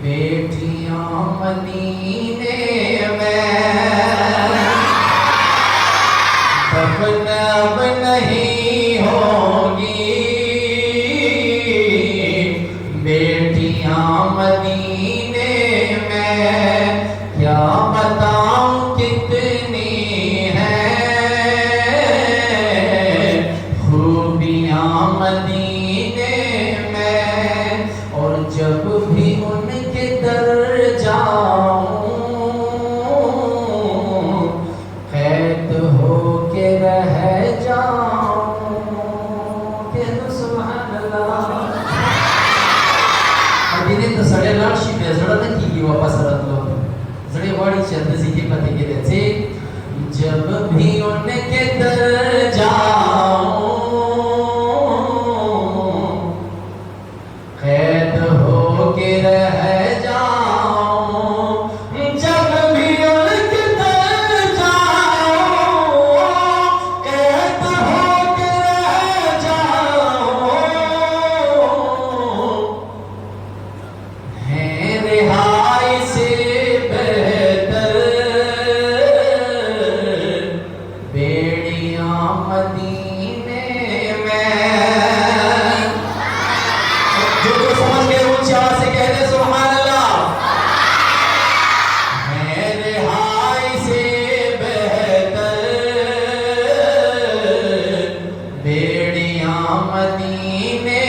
بیٹیاں مدینے میں دفن اب نہیں ہوگی، بیٹیاں مدینے میں کیا بتاؤں کتنی ہیں خوبیاں مدینے میں، اور جب بھی ان کے در جاؤں قید ہو کے رہ جاؤں. کہہ دو سبحان اللہ. مدینے تو سڑے لاړ شي بیا زړه نه کېږي واپس راتلو، زړه غواړي چې هلته ځي کې پاتې کېدی ځې. جب بھی ان کے در جاؤں قید ہو کے رہ جاؤں، جب بھی ان کے در جاؤں قید ہو کے رہ جاؤں، ہے رہائی سے بہتر بیڑیاں مدینے میں. جو سمجھ گئے اونچی آواز سے کہہ دے سبحان اللہ. ہے رہائی سے بہتر بیڑیاں مدینے